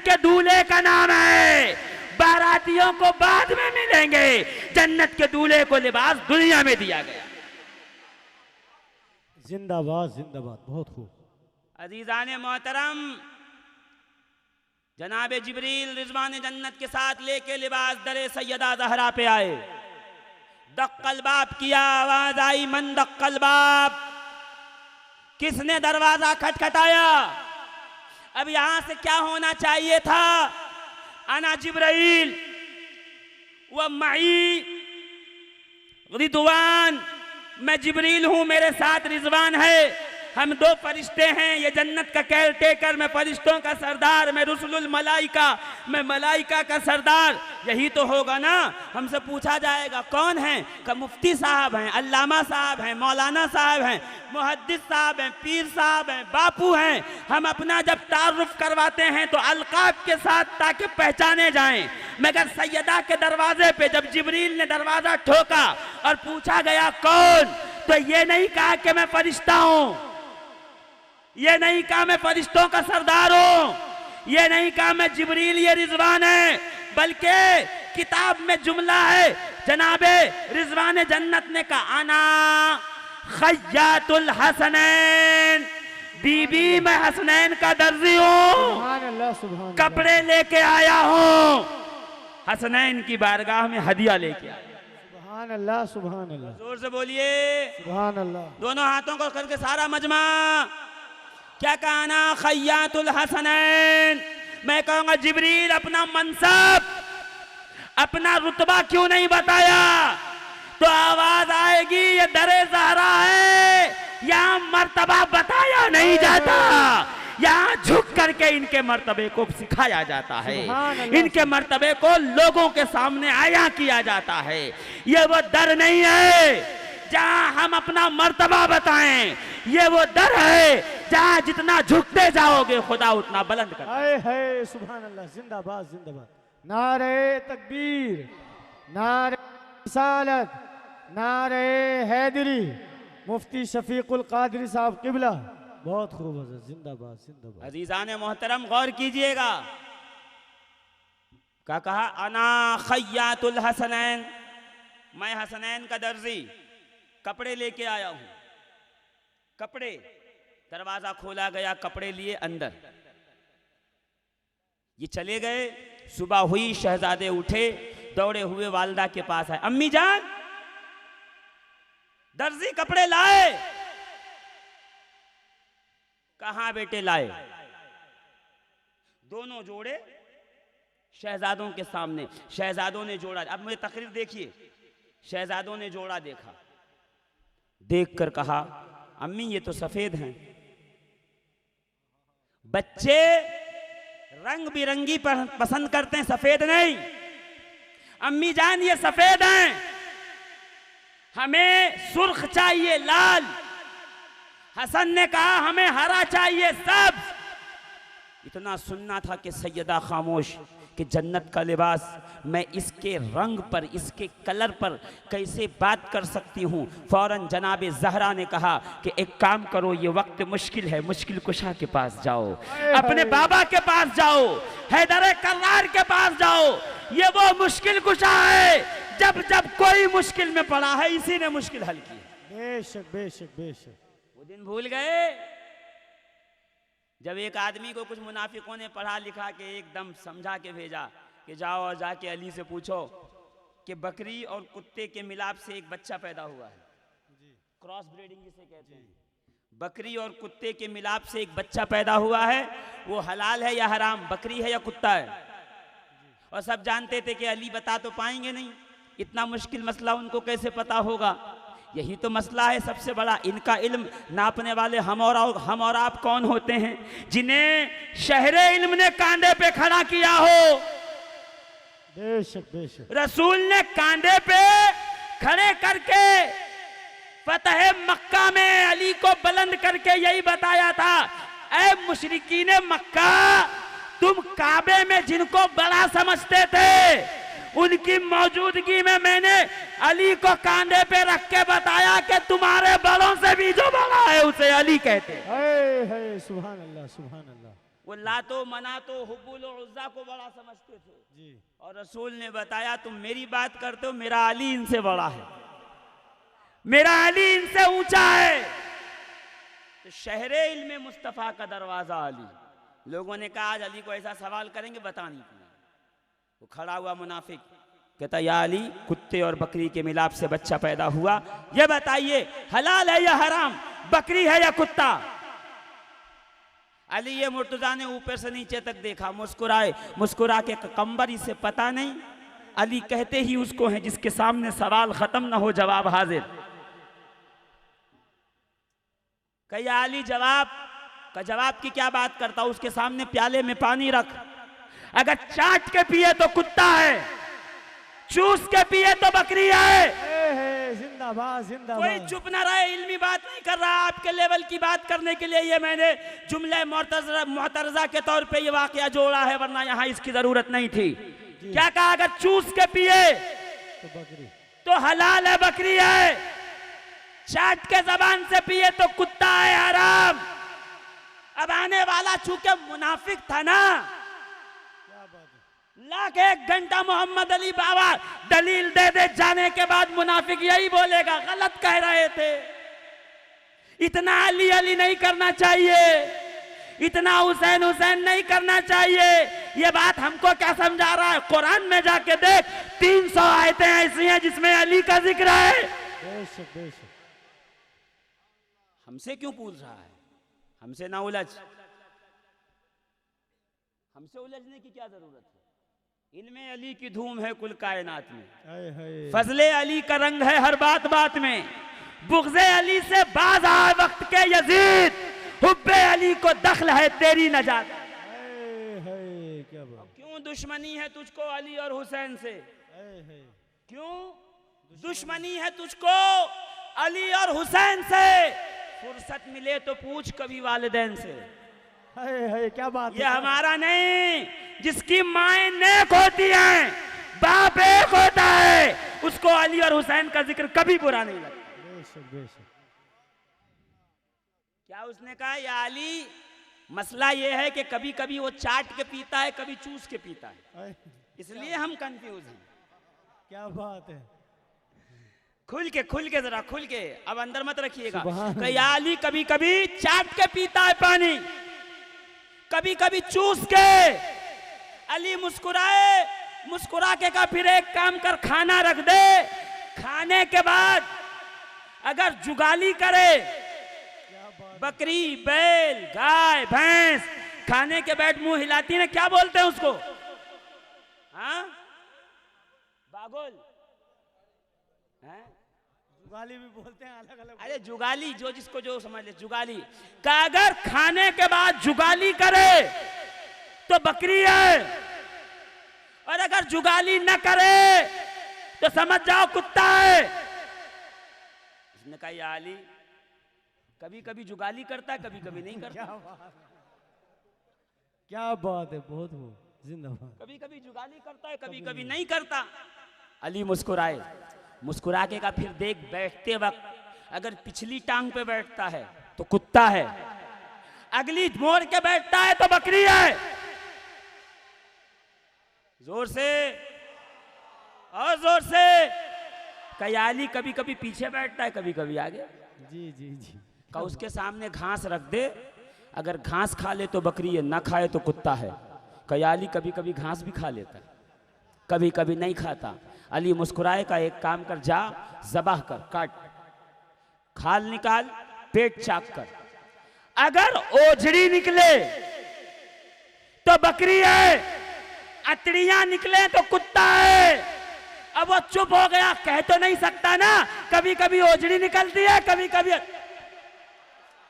के दूल्हे का नाम है। बारातियों को बाद में मिलेंगे, जन्नत के दूल्हे को लिबास दुनिया में दिया गया। जिंदाबाद जिंदाबाद, बहुत खूब। अजीजाने मोहतरम, जनाबे जिब्रील रिजवान जन्नत के साथ लेके लिबास दरे सैयदा ज़हरा पे आए। दक्कल बाप किया, आवाज आई, मन दक्कल बाप। किसने दरवाजा खटखटाया? अब यहां से क्या होना चाहिए था? अना जिब्रील व मई रिदवान, मैं जिब्रील हूं, मेरे साथ रिजवान है। हम दो फरिश्ते हैं, ये जन्नत का केयर टेकर, मैं फरिश्तों का सरदार, मैं रुसुलुल मलाइका, मैं मलाइका का सरदार। यही तो होगा ना। हमसे पूछा जाएगा कौन है? का मुफ्ती साहब हैं, अल्लामा साहब हैं, मौलाना साहब हैं, मुहद्दिस साहब हैं, पीर साहब हैं, बापू हैं। हम अपना जब तारुफ करवाते हैं तो अलकाब के साथ, ताकि पहचाने जाएं। मगर सैयदा के दरवाजे पे जब जिब्रील ने दरवाजा ठोका और पूछा गया कौन, तो ये नहीं कहा कि मैं फरिश्ता हूं, ये नहीं कहा मैं फरिश्तों का सरदार हूं, ये नहीं कहा मैं जिब्रील ये रिजवान है, बल्कि किताब में जुमला है, जनाबे रिजवान जन्नत ने कहा अना खय्यातुल हसनैन, बीबी मैं हसनैन का दर्जी हूं, कपड़े लेके आया हूं, हसनैन की बारगाह में हदिया लेके आया। सुभान अल्लाह सुभान अल्लाह, जोर से बोलिए सुभान अल्लाह। दोनों हाथों को करके सारा मजमा क्या कहना? खय्यातुल हसनैन। मैं कहूंगा जिब्रील अपना मनसब, अपना रुतबा क्यों नहीं बताया? तो आवाज आएगी ये दरे ज़हरा है, यहाँ मर्तबा बताया नहीं जाता, यहाँ झुक करके इनके मर्तबे को सिखाया जाता है, इनके मर्तबे को लोगों के सामने आया किया जाता है। ये वो दर नहीं है जहाँ हम अपना मर्तबा बताएं, ये वो दर है जहाँ जितना झुकते जाओगे खुदा उतना बुलंद करता है। हाय सुभान अल्लाह, जिंदाबाद जिंदाबाद। नारे तकबीर, नारे रिसालत, नारे हैदरी, मुफ्ती शफीकुल कादरी साहब किबला, बहुत खूब हज़रत, जिंदाबाद जिंदाबाद। अजीजान मोहतरम गौर कीजिएगा, क्या कहा? अना खय्यातुल हसनैन, मैं हसनैन का दर्जी, कपड़े लेके आया हूं। कपड़े, दरवाजा खोला गया, कपड़े लिए अंदर, ये चले गए। सुबह हुई, शहजादे उठे, दौड़े हुए वालिदा के पास आए, अम्मी जान दर्जी कपड़े लाए। कहां बेटे लाए? दोनों जोड़े शहजादों के सामने। शहजादों ने जोड़ा, अब मुझे तकरीर देखिए, शहजादों ने जोड़ा देखा, देखकर कहा अम्मी ये तो सफेद हैं। बच्चे रंग बिरंगी पसंद करते हैं, सफेद नहीं। अम्मी जान ये सफेद हैं, हमें सुर्ख चाहिए, लाल। हसन ने कहा हमें हरा चाहिए, सब्ज। इतना सुनना था कि सैयदा खामोश कि जन्नत का लिबास, मैं इसके रंग पर, इसके कलर पर कैसे बात कर सकती हूँ। फौरन जनाबे ज़हरा ने कहा कि एक काम करो, ये वक्त मुश्किल है, मुश्किल कुशा के पास जाओ, अपने बाबा के पास जाओ, हैदर कर्रार के पास जाओ। ये वो मुश्किल कुशा है, जब जब कोई मुश्किल में पड़ा है इसी ने मुश्किल हल की। बेशक बेशक बेशक। वो दिन भूल गए जब एक आदमी को कुछ मुनाफिकों ने पढ़ा लिखा के एकदम समझा के भेजा कि जाओ और जाके अली से पूछो कि बकरी और कुत्ते के मिलाप से एक बच्चा पैदा हुआ है, क्रॉस ब्रीडिंग जिसे कहते हैं। बकरी और कुत्ते के मिलाप से एक बच्चा पैदा हुआ है, वो हलाल है या हराम, बकरी है या कुत्ता है? और सब जानते थे कि अली बता तो पाएंगे नहीं, इतना मुश्किल मसला उनको कैसे पता होगा। यही तो मसला है सबसे बड़ा, इनका इल्म नापने वाले हम और आप कौन होते हैं, जिन्हें शहरे इल्म ने कांधे पे खड़ा किया हो। बेशक बेशक। रसूल ने कांधे पे खड़े करके फतह मक्का में अली को बुलंद करके यही बताया था, ऐ मुशरिकीने मक्का, तुम काबे में जिनको बड़ा समझते थे, उनकी मौजूदगी में मैंने अली को कांधे पे रख के बताया कि तुम्हारे बड़ों से भी जो बड़ा है उसे अली कहते हैं। है सुभान अल्लाह सुभान अल्लाह। वो लातो मनातो हुब्बुल उज़्ज़ा को बड़ा समझते थे जी। और रसूल ने बताया तुम मेरी बात करते हो, मेरा अली इनसे बड़ा है, मेरा अली इनसे ऊंचा है। तो शहरे इल्मे मुस्तफ़ा का दरवाजा अली। लोगों ने कहा आज अली को ऐसा सवाल करेंगे, बता नहीं पाए। वो खड़ा हुआ मुनाफिक कहता या अली, कुत्ते और बकरी के मिलाप से बच्चा पैदा हुआ, ये बताइए हलाल है या हराम, बकरी है या कुत्ता? अली ये मुर्तजा ने ऊपर से नीचे तक देखा, मुस्कुराए, मुस्कुरा के कंबर इसे पता नहीं। अली कहते ही उसको है जिसके सामने सवाल खत्म ना हो जवाब हाजिर। कहिए अली जवाब का जवाब की क्या बात करता, उसके सामने प्याले में पानी रख, अगर चाट के पिए तो कुत्ता है, चूस के पिए तो बकरी है। जिंदाबाद जिंदाबाद। कोई चुप ना रहे, इल्मी बात नहीं कर रहा, आपके लेवल की बात करने के लिए ये मैंने जुमले मुअतरज़ा के तौर पे ये वाकया जोड़ा है, वरना यहाँ इसकी जरूरत नहीं थी। क्या कहा, अगर चूस के पिए तो बकरी तो हलाल है, बकरी है, चाट के जबान से पिए तो कुत्ता है, हराम। अब आने वाला चूंकि मुनाफिक था ना, लाख एक घंटा मोहम्मद अली बाबा दलील दे दे जाने के बाद मुनाफिक यही बोलेगा गलत कह रहे थे, इतना अली अली नहीं करना चाहिए, इतना हुसैन हुसैन नहीं करना चाहिए। ये बात हमको क्या समझा रहा है, कुरान में जाके देख 300 आयतें ऐसी हैं जिसमें अली का जिक्र है। बेशक बेशक। हमसे क्यों पूछ रहा है, हमसे ना उलझ, हमसे उलझने की क्या जरूरत है। इल्मे अली की धूम है कुल कायनात में, फजले अली का रंग है हर बात बात में, बुग़्ज़े अली से बाज आए वक्त के यजीद, हुब्बे अली को दखल है तेरी नजात। क्या बात। क्यों दुश्मनी है तुझको अली और हुसैन से, क्यों दुश्मनी है तुझको अली और हुसैन से? फुर्सत मिले तो पूछ कभी वालिदैन से। क्या बात। ये हमारा नहीं, जिसकी माएं नेक होती हैं, बाप एक होता है, उसको अली और हुसैन का जिक्र कभी बुरा नहीं लगता। बेशक बेशक। क्या उसने कहा, या अली मसला ये है कि कभी कभी वो चाट के पीता है, कभी चूस के पीता है, इसलिए हम कंफ्यूज हैं। क्या बात है। खुल के जरा खुल के, अब अंदर मत रखिएगा। या अली कभी कभी चाट के पीता है पानी, कभी कभी चूस के। अली मुस्कुराए, मुस्कुरा के का फिर एक काम कर, खाना रख दे, खाने के बाद अगर जुगाली करे, बकरी बैल गाय भैंस खाने के बैठ मुंह हिलाती है, क्या बोलते हैं उसको, हाँ बागोल हैं, जुगाली भी बोलते हैं, अलग अलग। अरे जुगाली, जो जिसको जो समझ ले, जुगाली का अगर खाने के बाद जुगाली करे तो बकरी है, और अगर जुगाली न करे तो समझ जाओ कुत्ता है। इसने कहा या अली कभी कभी जुगाली करता है, कभी कभी नहीं करता। क्या बात है, बहुत हो जिंदाबाद। कभी कभी जुगाली करता है, कभी कभी नहीं करता। अली मुस्कुराए, मुस्कुरा के का फिर देख बैठते वक्त अगर पिछली टांग पे बैठता है तो कुत्ता है, अगली मोड़ के बैठता है तो बकरी है। जोर से और जोर से। कयाली कभी कभी पीछे बैठता है, कभी कभी आगे। जी जी जी। का उसके सामने घास रख दे, अगर घास खा ले तो बकरी है, ना खाए तो कुत्ता है। कयाली कभी कभी घास भी खा लेता है, कभी कभी नहीं खाता। अली मुस्कुराए का एक काम कर, जा ज़बाह कर, काट, खाल निकाल, पेट चाक कर, अगर ओझड़ी निकले तो बकरी है, अतड़ियां निकले तो कुत्ता है। अब वो चुप हो गया, कह तो नहीं सकता ना, कभी कभी ओझड़ी निकलती है, कभी कभी।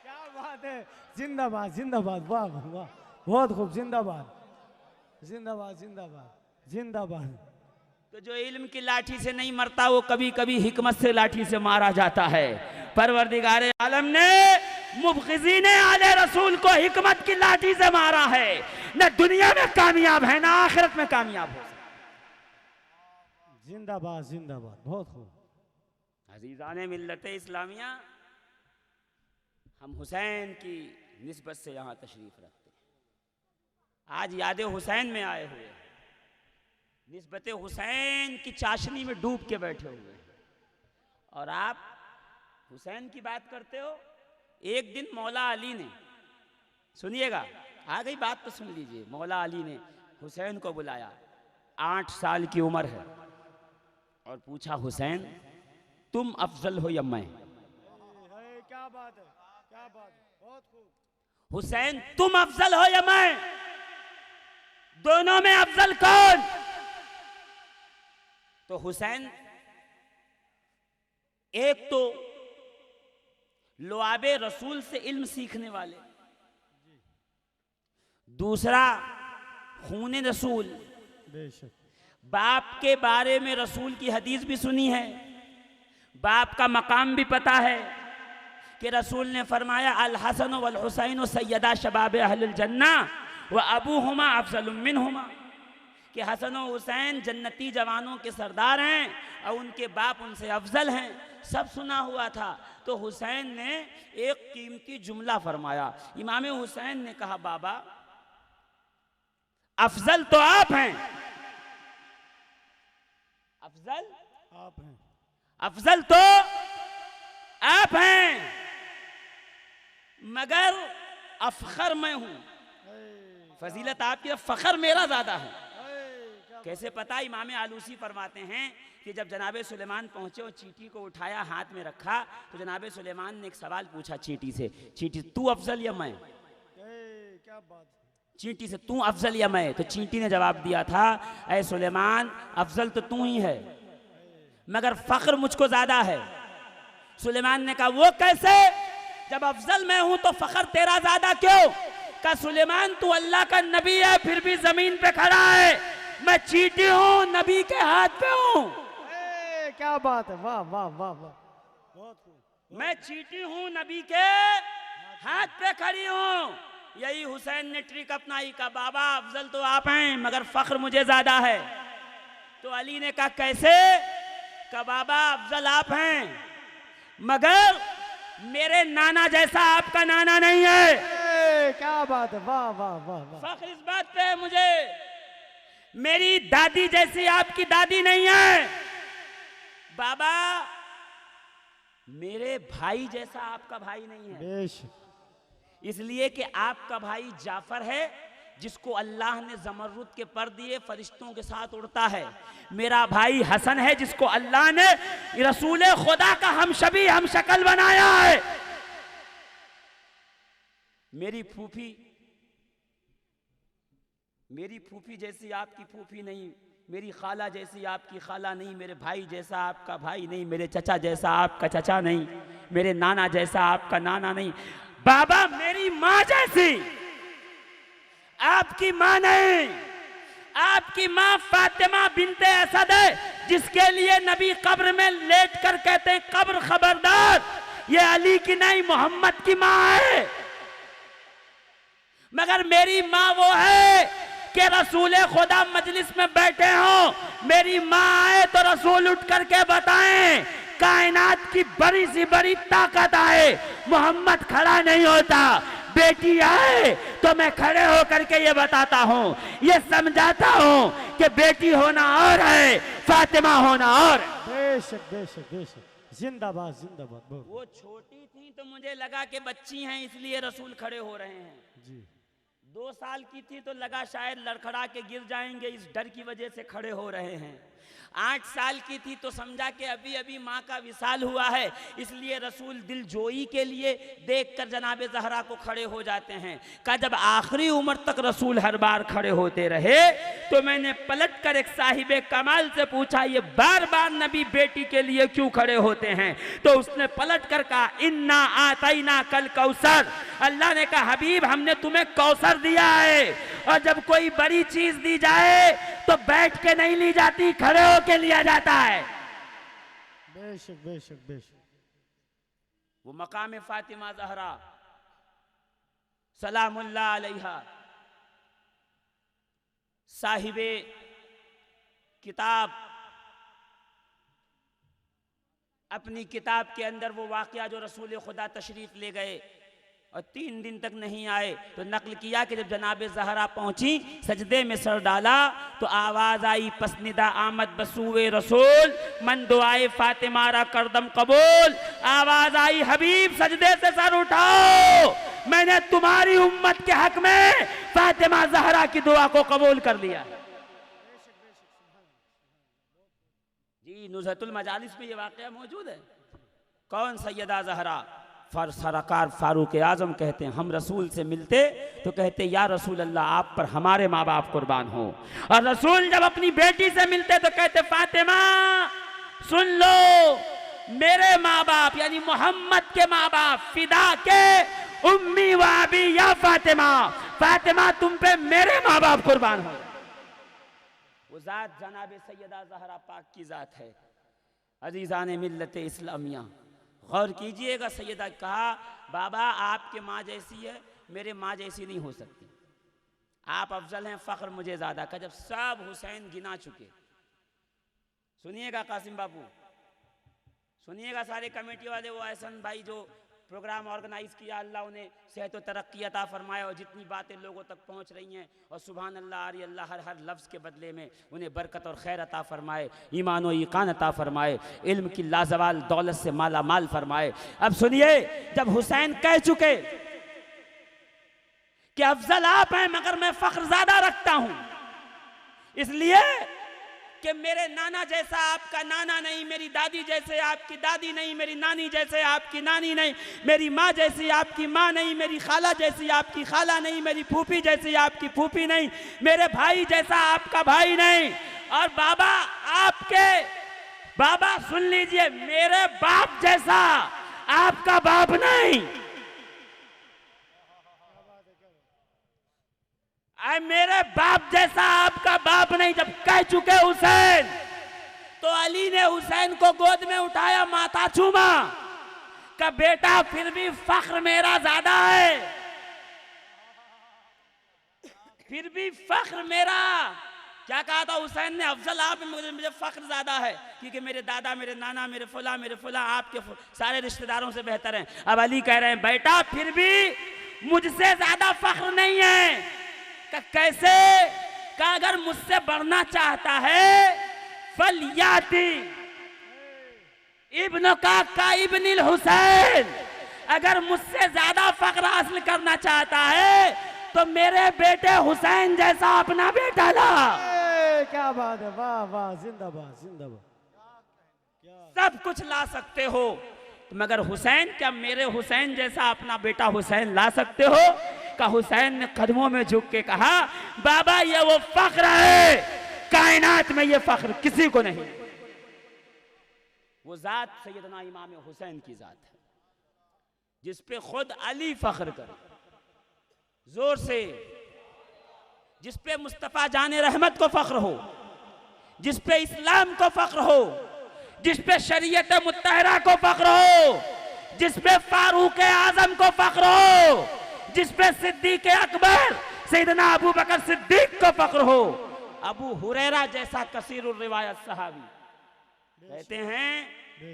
क्या बात है, जिंदाबाद जिंदाबाद, वाह वाह, बहुत खूब, जिंदाबाद जिंदाबाद जिंदाबाद जिंदाबाद। तो जो इल्म की लाठी से नहीं मरता, वो कभी कभी हिकमत से लाठी से मारा जाता है। परवरदिगार आलम ने मुबग़िज़ीन आले रसूल को हिकमत की लाठी से मारा है, न दुनिया में कामयाब है, न आखिरत में कामयाब हो। जिंदाबाद जिंदाबाद, बहुत खूब। अज़ीज़ाने मिल्लत इस्लामिया, हम हुसैन की निस्बत से यहाँ तशरीफ रखते हैं। आज याद हुसैन में आए हुए, निस्बत हुसैन की चाशनी में डूब के बैठे हुए, और आप हुसैन की बात करते हो। एक दिन मौला अली ने, सुनिएगा, आ गई बात तो सुन लीजिए, मौला अली ने हुसैन को बुलाया, 8 साल की उम्र है, और पूछा हुसैन तुम अफजल हो या मैं? क्या बात है, क्या बात है, बहुत खूब। हुसैन तुम अफजल हो या मैं? दोनों में अफजल कौन? तो हुसैन एक तो लुआबे रसूल से इल्म सीखने वाले, दूसरा खून रसूल, बेशक बाप के बारे में रसूल की हदीस भी सुनी है, बाप का मकाम भी पता है कि रसूल ने फरमाया अल हसन वल हुसैन सैयदा शबाब अहलुल जन्ना व अबूहुमा अफजल मिनहुमा, कि हसन और हुसैन जन्नती जवानों के सरदार हैं और उनके बाप उनसे अफजल हैं। सब सुना हुआ था। तो हुसैन ने एक कीमती जुमला फरमाया। इमाम हुसैन ने कहा बाबा अफजल तो आप हैं, अफजल आप हैं, अफजल तो आप हैं, मगर अफखर मैं हूं, फजीलत आपकी, फखर मेरा ज्यादा है। कैसे पता? इमाम आलूसी फरमाते हैं कि जब जनाबे सुलेमान पहुंचे और चींटी को उठाया हाथ में रखा तो जनाबे सुलेमान ने एक सवाल पूछा चींटी से, चींटी तू अफजल या मैं? क्या बात, चींटी से तू अफजल या मैं? तो चींटी ने जवाब दिया था ऐ सुलेमान अफजल तो तू ही है मगर फख्र मुझको ज्यादा है। सुलेमान ने कहा वो कैसे? जब अफजल मैं हूं तो फख्र तेरा ज्यादा क्यों? कहा सुलेमान तू अल्लाह का नबी है फिर भी जमीन पे खड़ा है, मैं चींटी हूं नबी के हाथ पे हूं। क्या बात है, वाह वाह वाह वाह, बहुत खूब। मैं चींटी हूं नबी के हाथ पे खड़ी हूं। यही हुसैन ने ट्रिक अपनाई का बाबा अफजल तो आप हैं मगर फख्र मुझे ज्यादा है। तो अली ने कहा कैसे? का बाबा अफजल आप हैं मगर मेरे नाना जैसा आपका नाना नहीं है। क्या बात है, वाह वाह वाह वाह। फख्र इस बात पे है मुझे, मेरी दादी जैसी आपकी दादी नहीं है। बाबा मेरे भाई जैसा आपका भाई नहीं है, बेशक। इसलिए कि आपका भाई जाफर है जिसको अल्लाह ने जमरुद के पर दिए फरिश्तों के साथ उड़ता है। मेरा भाई हसन है जिसको अल्लाह ने रसूल खुदा का हम शबी हम शक्ल बनाया है। मेरी फूफी जैसी आपकी फूफी नहीं, मेरी खाला जैसी आपकी खाला नहीं, मेरे भाई जैसा आपका भाई नहीं, मेरे चचा जैसा आपका चचा नहीं, मेरे नाना जैसा आपका नाना नहीं। बाबा मेरी माँ जैसी आपकी माँ नहीं। आपकी माँ फातिमा बिनते असद है जिसके लिए नबी कब्र में लेट कर कहते हैं कब्र खबरदार, ये अली की नहीं मोहम्मद की माँ है। मगर मेरी माँ वो है कि रसूल खुदा मजलिस में बैठे हो, मेरी माँ आए तो रसूल उठ करके बताएं कायनात की बड़ी सी बड़ी ताकत आए, मोहम्मद खड़ा नहीं होता, बेटी आए तो मैं खड़े होकर के ये बताता हूँ, ये समझाता हूँ कि बेटी होना और है, फातिमा होना और। बेशक बेशक बेशक, जिंदाबाद जिंदाबाद। वो छोटी थी तो मुझे लगा कि बच्ची हैं इसलिए रसूल खड़े हो रहे हैं जी। 2 साल की थी तो लगा शायद लड़खड़ा के गिर जाएंगे, इस डर की वजह से खड़े हो रहे हैं। 8 साल की थी तो समझा कि अभी अभी माँ का विसाल हुआ है, इसलिए रसूल दिल जोई के लिए देखकर जनाबे ज़हरा को खड़े हो जाते हैं। कहा जब आखिरी उम्र तक रसूल हर बार खड़े होते रहे तो मैंने पलट कर एक साहिबे कमाल से पूछा ये बार बार नबी बेटी के लिए क्यों खड़े होते हैं? तो उसने पलट कर कहा इन्ना आतैना कल कौसर, अल्लाह ने कहा हबीब हमने तुम्हें कौसर दिया है, और जब कोई बड़ी चीज दी जाए तो बैठ के नहीं ली जाती, खड़े होके लिया जाता है। बेशक बेशक बेशक। वो मकाम फातिमा ज़हरा सलामुल्लाह अलैहा, साहिबे किताब अपनी किताब के अंदर वो वाकया जो रसूल खुदा तशरीफ ले गए और 3 दिन तक नहीं आए। तो नकल किया कि जब जनाब ज़हरा पहुंची, सजदे में सर डाला तो आवाज आई, पसनिदा आमद बसूए रसूल, मन दुआए फातिमा रा करदम कबूल। आवाज आई, हबीब सजदे से सर उठाओ, मैंने तुम्हारी उम्मत के हक में फातिमा ज़हरा की दुआ को कबूल कर लिया। जी नुज़हतुल मजालिस में ये वाक़या मौजूद है। कौन? सैयदा ज़हरा। सरकार फारूक आजम कहते हैं, हम रसूल से मिलते तो कहते या रसूल अल्लाह आप पर हमारे माँ बाप कुर्बान हो। और रसूल जब अपनी बेटी से मिलते तो कहते फातिमा सुन लो, मेरे माँ बाप यानी मोहम्मद के माँ बाप फिदा के उम्मी व अबी या फातिमा, फातिमा तुम पे मेरे माँ बाप कुर्बान हो। वो जात जनाब सैयदा ज़हरा पाक की जात है। अजीज़ान मिल्लत इस्लामिया गौर कीजिएगा। सैयदा कहा, बाबा आपके माँ जैसी है, मेरे माँ जैसी नहीं हो सकती, आप अफजल हैं, फ़ख्र मुझे ज़्यादा का। जब सब हुसैन गिना चुके, सुनिएगा कासिम बाबू, सुनिएगा सारे कमेटी वाले, वो एहसन भाई जो प्रोग्राम ऑर्गेनाइज किया, अल्लाह उन्हें सेहत व तरक्की अता फरमाए और जितनी बातें लोगों तक पहुंच रही हैं और सुभान अल्लाह आ रही, अल्लाह हर लफ्ज़ के बदले में उन्हें बरकत और खैर अता फरमाए, ईमान व ईकान अता फरमाए, इल्म की लाजवाल दौलत से माला माल फरमाए। अब सुनिए, जब हुसैन कह चुके कि अफजल आप हैं मगर मैं फ़ख्र ज़्यादा रखता हूं, इसलिए कि मेरे नाना जैसा आपका नाना नहीं, मेरी दादी जैसे आपकी दादी नहीं, मेरी नानी जैसे आपकी नानी नहीं, मेरी माँ जैसी आपकी माँ नहीं, मेरी खाला जैसी आपकी खाला नहीं, मेरी फूफी जैसी आपकी फूफी नहीं, मेरे भाई जैसा आपका भाई नहीं, और बाबा आपके बाबा सुन लीजिए, मेरे बाप जैसा आपका बाप नहीं। मेरे बाप जैसा आपका बाप नहीं। जब कह चुके हुसैन, तो अली ने हुसैन को गोद में उठाया, माथा चूमा, का बेटा फिर भी फख्र मेरा ज्यादा है, फिर भी फख्र मेरा। क्या कहा था हुसैन ने? अफजल आप, मुझे फख्र ज्यादा है क्योंकि मेरे दादा, मेरे नाना, मेरे फुला आपके सारे रिश्तेदारों से बेहतर हैं। अब अली कह रहे हैं, बेटा फिर भी मुझसे ज्यादा फख्र नहीं है। कैसे? का अगर मुझसे बढ़ना चाहता है, फलियाती इब्न का इब्निल हुसैन, अगर मुझसे ज्यादा फख्र हासिल करना चाहता है तो मेरे बेटे हुसैन जैसा अपना बेटा ला। क्या बात है, वाह वाह, जिंदाबाद जिंदाबाद। सब कुछ ला सकते हो मगर हुसैन, क्या मेरे हुसैन जैसा अपना बेटा हुसैन ला सकते हो? का हुसैन ने कदमों में झुक के कहा, बाबा ये वो फख्र है, कायनात में ये फख्र किसी को नहीं। वो जात सैयदना इमाम हुसैन की जात है जिस पे खुद अली फख्र करे जोर से, जिस पे मुस्तफा जाने रहमत को फख्र हो, जिस पे इस्लाम को फख्र हो, जिस पे शरीयत मुत्तहरा को फख्र हो, जिस पे फारूक आजम को फख्र हो, जिस पे सिद्दीक अकबर सैयदना अबू बकर सिद्दीक को फख्र हो। अबू हुरैरा जैसा कसीरुर रिवायत सहाबी कहते हैं,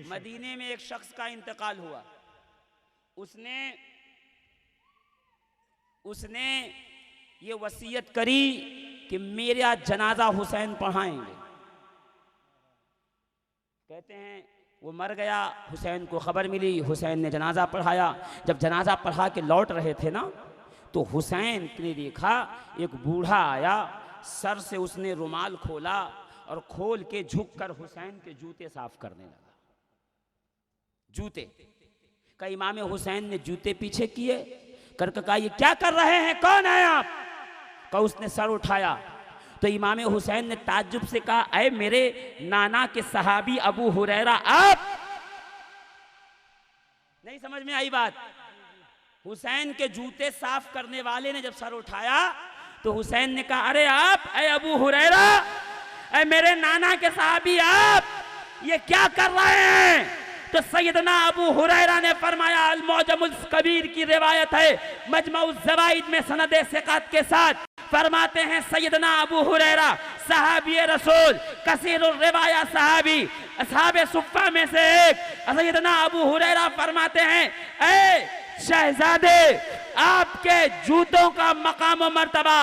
मदीने में एक शख्स का इंतकाल हुआ, उसने ये वसीयत करी कि मेरा जनाजा हुसैन पढ़ाएंगे। कहते हैं वो मर गया, हुसैन को खबर मिली, हुसैन ने जनाजा पढ़ाया। जब जनाजा पढ़ा के लौट रहे थे ना, तो हुसैन ने देखा एक बूढ़ा आया, सर से उसने रुमाल खोला और खोल के झुककर हुसैन के जूते साफ करने लगा। जूते का इमाम हुसैन ने जूते पीछे किए, करके कहा ये क्या कर रहे हैं, कौन है आप? का उसने सर उठाया तो इमाम हुसैन ने ताज्जुब से कहा, अरे मेरे नाना के सहाबी अबू हुरैरा आप? नहीं समझ में आई बात? हुसैन के जूते साफ करने वाले ने जब सर उठाया तो हुसैन ने कहा, अरे आप, अरे अबू हुरैरा, अरे मेरे नाना के सहाबी आप, ये क्या कर रहे हैं? तो सैयदना अबू हुरैरा ने फरमाया, अल मुअजमुल कबीर की रिवायत है, मजमउज ज़वाइद में सनदे सिक़ात के साथ फरमाते हैं, सैयदना अबू हुरैरा सहाबी रसूल, कसीरुर रिवाया सहाबी, असहाबे सुफ़्फ़ा में से एक, सैयदना अबू हुरैरा फरमाते हैं, ए शहजादे, आपके जूतों का मकाम और मर्तबा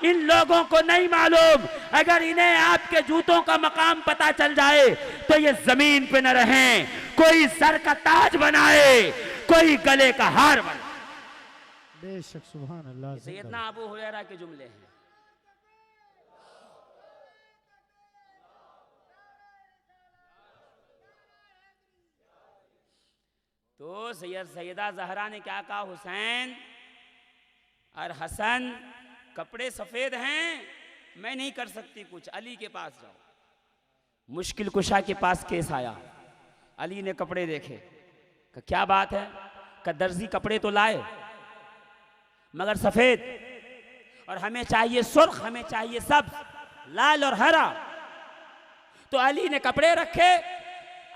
इन लोगों को नहीं मालूम। अगर इन्हें आपके जूतों का मकाम पता चल जाए तो ये जमीन पे न रहें, कोई सर का ताज बनाए, कोई गले का हार बनाए। बेशक, सुभान अल्लाह। सैयदना अबू हुरैरा के जुमले हैं। तो सैयदा जहरा ने क्या कहा, हुसैन और हसन कपड़े सफेद हैं, मैं नहीं कर सकती कुछ, अली के पास जाओ। मुश्किल कुशा के पास केस आया, अली ने कपड़े देखे, का क्या बात है, का दर्जी कपड़े तो लाए मगर सफेद, और हमें चाहिए सुर्ख, हमें चाहिए सब्ज, लाल और हरा। तो अली ने कपड़े रखे,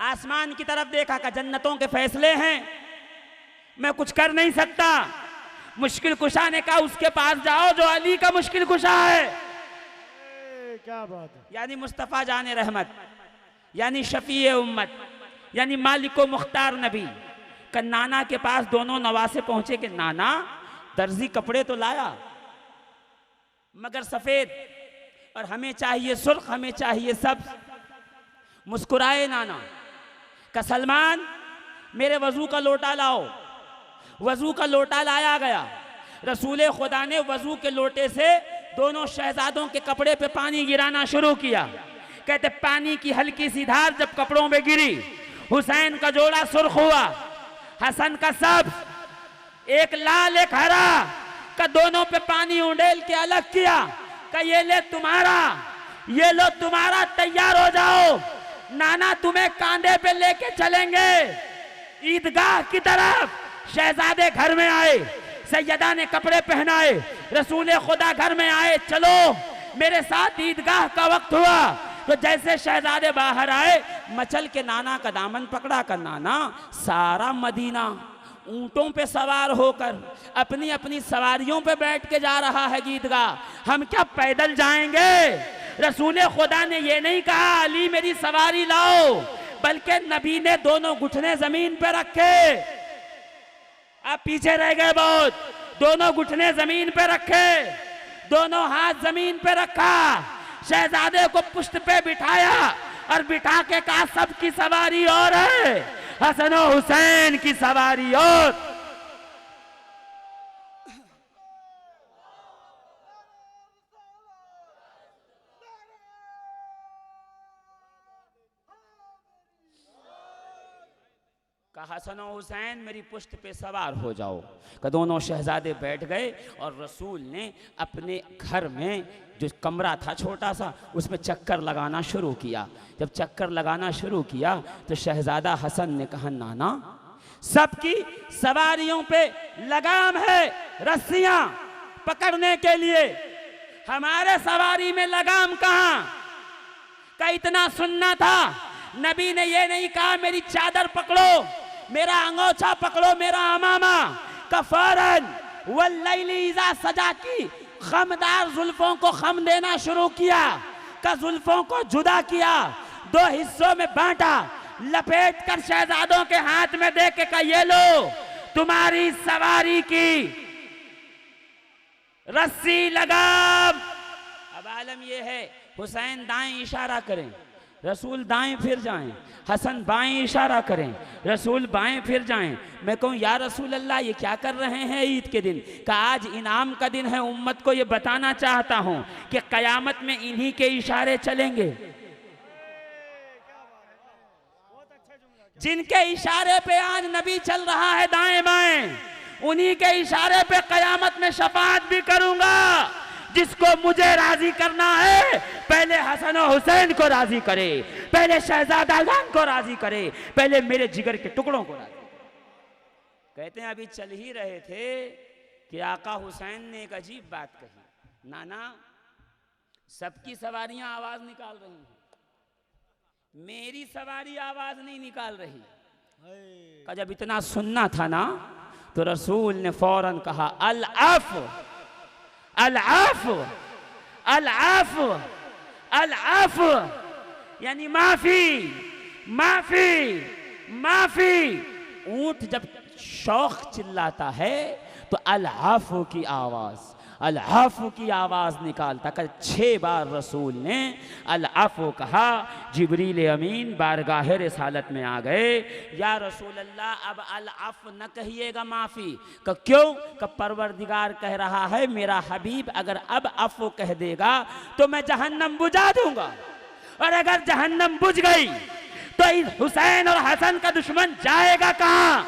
आसमान की तरफ देखा कि जन्नतों के फैसले हैं, मैं कुछ कर नहीं सकता। मुश्किल कुशा ने कहा उसके पास जाओ जो अली का मुश्किल कुशा है। क्या बात है। यानी मुस्तफ़ा जाने रहमत, यानी शफीए उम्मत, यानी मालिको मुख्तार नबी का नाना के पास दोनों नवासे पहुंचे कि नाना दर्जी कपड़े तो लाया मगर सफेद, और हमें चाहिए सुर्ख, हमें चाहिए सब। मुस्कुराए नाना का सलमान मेरे वजू का लोटा लाओ। वजू का लोटा लाया गया, रसूल खुदा ने वजू के लोटे से दोनों शहजादों के कपड़े पे पानी गिराना शुरू किया। कहते पानी की हल्की सी धार जब कपड़ों पे गिरी, हुसैन का जोड़ा सुर्ख हुआ, हसन का सब्ज, एक लाल एक हरा का दोनों पे पानी उंडेल के अलग किया। का ये ले तुम्हारा, ये लो तुम्हारा, तैयार हो जाओ, नाना तुम्हें कांधे पे लेके चलेंगे ईदगाह की तरफ। शहजादे घर में आए, सैयदा ने कपड़े पहनाए, रसूल खुदा घर में आए, चलो मेरे साथ ईदगाह का वक्त हुआ। तो जैसे शहजादे बाहर आए, मचल के नाना का दामन पकड़ा कर नाना सारा मदीना ऊंटों पे सवार होकर अपनी अपनी सवारियों पे बैठ के जा रहा है ईदगाह, हम क्या पैदल जाएंगे? रसूल खुदा ने ये नहीं कहा अली मेरी सवारी लाओ, बल्कि नबी ने दोनों घुटने जमीन पे रखे। आप पीछे रह गए बहुत, दोनों घुटने जमीन पे रखे, दोनों हाथ जमीन पे रखा, शहजादे को पुष्ट पे बिठाया और बिठा के कहा सबकी सवारी और है, हसन और हुसैन की सवारी और। कहा हसन और हुसैन मेरी पुष्ट पे सवार हो जाओ। कि दोनों शहजादे बैठ गए और रसूल ने अपने घर में जो कमरा था छोटा सा, उसमें चक्कर लगाना शुरू किया। जब चक्कर लगाना शुरू किया तो शहजादा हसन ने कहा नाना सबकी सवारियों पे लगाम है, रस्सियां पकड़ने के लिए, हमारे सवारी में लगाम कहां? का इतना सुनना था, नबी ने ये नहीं कहा मेरी चादर पकड़ो, मेरा अंगोछा पकड़ो, मेरा अमामा। कफरन वल्लैली इज़ा सजा की खमदार जुल्फों को खम देना शुरू किया, का जुल्फों को जुदा किया, दो हिस्सों में बांटा, लपेट कर शहजादों के हाथ में दे के कहा ये लो तुम्हारी सवारी की रस्सी लगाम। अब आलम ये है हुसैन दाएं इशारा करें, रसूल दाएं फिर जाएं, हसन बाएं इशारा करें, रसूल बाएं फिर जाएं। मैं कहूँ या रसूल अल्लाह ये क्या कर रहे हैं ईद के दिन? का आज इनाम का दिन है, उम्मत को ये बताना चाहता हूँ कि कयामत में इन्हीं के इशारे चलेंगे, जिनके इशारे पे आज नबी चल रहा है दाएं बाएं, उन्हीं के इशारे पे कयामत में शफाअत भी करूंगा। जिसको मुझे राजी करना है पहले हसन और हुसैन को राजी करे, पहले शहजादागान को राजी करे, पहले मेरे जिगर के टुकड़ों को राजी करे। कहते हैं अभी चल ही रहे थे कि आका हुसैन ने एक अजीब बात कही, नाना सबकी सवारियां आवाज निकाल रही हैं, मेरी सवारी आवाज नहीं निकाल रही। का जब इतना सुनना था ना तो रसूल ने फौरन कहा all of all of all of all of, यानी माफी माफी माफी। ऊंट जब शौक चिल्लाता है तो अल-आफ़ू की आवाज़, अल-आफ़ू की आवाज़ निकालता। कल 6 बार रसूल ने अल-आफ़ू कहा। जिब्रील अमीन बारगाह रिसालत में आ गए। या रसूल अल्लाह अब अल-आफ़ न कहिएगा, माफ़ी। क्यों? परवरदिगार कह रहा है मेरा हबीब अगर अब अफ़ू कह देगा तो मैं जहन्नम बुझा दूंगा, और अगर जहन्नम बुझ गई तो इस हुसैन और हसन का दुश्मन जाएगा कहां?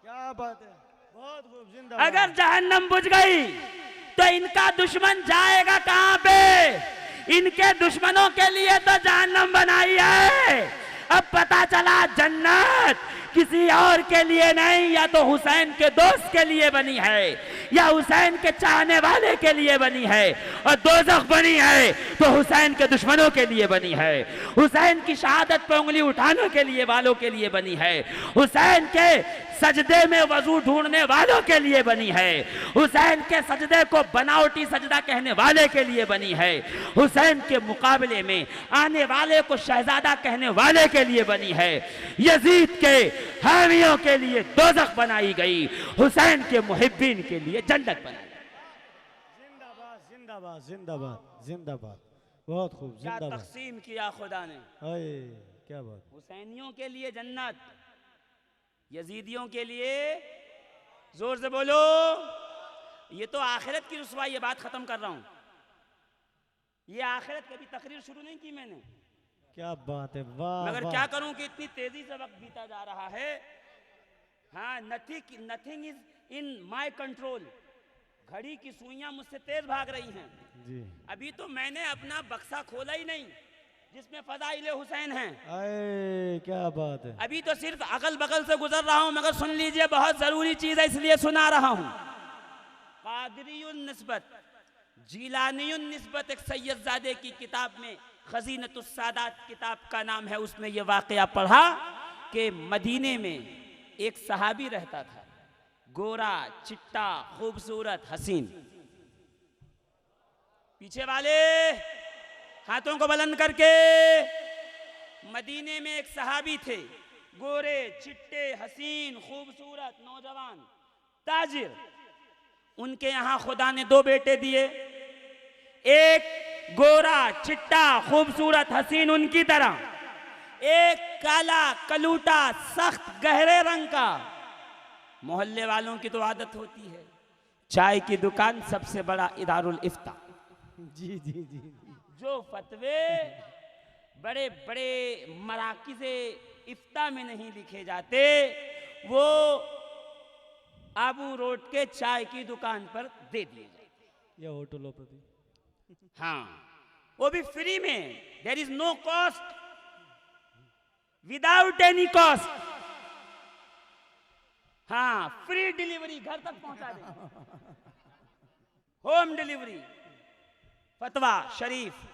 क्या बात है, बहुत खूब, जिंदाबाद। अगर जहन्नम बुझ गई तो इनका दुश्मन जाएगा कहां पे? इनके दुश्मनों के लिए तो जहन्नम बनाई है। अब पता चला जन्नत किसी और के लिए नहीं, या तो हुसैन के दोस्त के लिए बनी है या हुसैन के चाहने वाले के लिए बनी है, और दोज़ख बनी है तो हुसैन के दुश्मनों के लिए बनी है। हुसैन की शहादत पर उंगली उठाने के लिए वालों के लिए बनी है। हुसैन के सजदे में वजू ढूंढने वालों के लिए बनी है। हुसैन के सजदे को बनावटी सजदा कहने वाले के लिए बनी है। हुसैन के मुकाबले में आने वाले को शहजादा कहने वाले के लिए बनी है। यजीद के हामियों के लिए दोज़ख बनाई गई, हुसैन के मुहिब्बीन के लिए जन्नत बनाई। जिंदाबाद जिंदाबाद जिंदाबाद जिंदाबाद, बहुत खूब, क्या जिंदाबाद। तक़सीम किया खुदा ने। हाय क्या बात। हुसैनियों के लिए जन्नत, यजीदियों के लिए, जोर से बोलो। ये तो आखिरत की रुसवाई, ये बात खत्म कर रहा हूं। ये आखिरत कभी तकरीर शुरू नहीं की मैंने, क्या बात है, वाह मगर वाह। क्या करूं कि इतनी तेजी से वक्त बीता जा रहा है। हाँ, nothing is in my control. घड़ी की सुइयां मुझसे तेज भाग रही हैं जी। अभी तो मैंने अपना बक्सा खोला ही नहीं जिसमें फज़ाइले हुसैन हैं। अरे क्या बात है। अभी तो सिर्फ अगल बगल से गुजर रहा हूं, मगर सुन लीजिए, बहुत जरूरी चीज है इसलिए सुना रहा हूं। कादरियुन निस्बत, जीलानियुन निस्बत, एक सैयदजादे की किताब में, खजीनतुस सादात किताब का नाम है, उसमें यह वाकया पढ़ा कि मदीने में एक सहाबी रहता था, गोरा चिट्टा खूबसूरत हसीन। पीछे वाले हाथों को बुलंद करके। मदीने में एक सहाबी थे, गोरे चिट्टे हसीन खूबसूरत नौजवान ताजिर। उनके यहां खुदा ने 2 बेटे दिए, एक गोरा चिट्टा खूबसूरत हसीन उनकी तरह, एक काला कलूटा सख्त गहरे रंग का। मोहल्ले वालों की तो आदत होती है, चाय की दुकान सबसे बड़ा इदारुल इफ्ता। जी जी जी। जो फतवे बड़े बड़े मराकिज़े इफ्ता में नहीं लिखे जाते, वो आबू रोड के चाय की दुकान पर दे दिए जाते। या होटलों पर भी। हाँ, वो भी फ्री में, there is no cost, without any cost. हाँ, फ्री डिलीवरी, घर तक पहुंचा दे, होम डिलीवरी। फतवा शरीफ।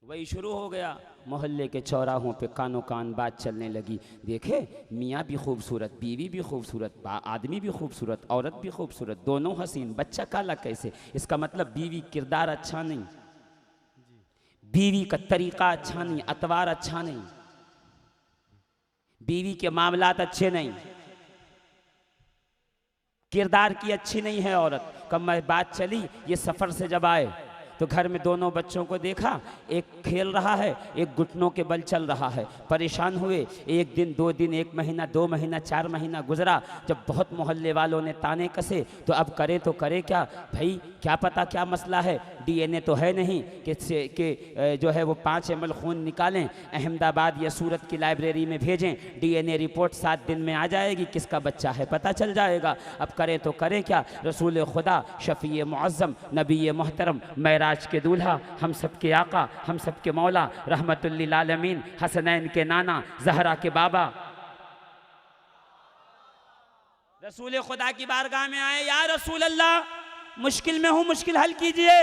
वही शुरू हो गया। मोहल्ले के चौराहों पे कानों कान बात चलने लगी, देखे मियाँ भी खूबसूरत, बीवी भी खूबसूरत, आदमी भी खूबसूरत, औरत भी खूबसूरत, दोनों हसीन, बच्चा काला कैसे? इसका मतलब बीवी किरदार अच्छा नहीं, बीवी का तरीका अच्छा नहीं, अतवार अच्छा नहीं, बीवी के मामलात अच्छे नहीं, किरदार की अच्छी नहीं है औरत। कब मैं बात चली, ये सफ़र से जब आए तो घर में दोनों बच्चों को देखा, एक खेल रहा है, एक घुटनों के बल चल रहा है। परेशान हुए। 1 दिन 2 दिन 1 महीना 2 महीना 4 महीना गुजरा। जब बहुत मोहल्ले वालों ने ताने कसे तो अब करे तो करे क्या भाई, क्या पता क्या मसला है। DNA तो है नहीं कि जो है वो 5 ml खून निकालें, अहमदाबाद या सूरत की लाइब्रेरी में भेजें, DNA रिपोर्ट 7 दिन में आ जाएगी, किसका बच्चा है पता चल जाएगा। अब करे तो करे क्या। रसूल खुदा, शफ़ी मुअज़्ज़म, नबी मोहतरम, महराज के दूल्हा, हम सब के आका, हम सब के मौला, रहमतुल लिल आलमीन, हसनैन के नाना, ज़हरा के बाबा, रसूल खुदा की बारगाह में आए। या रसूल अल्लाह, मुश्किल में हूँ, मुश्किल हल कीजिए।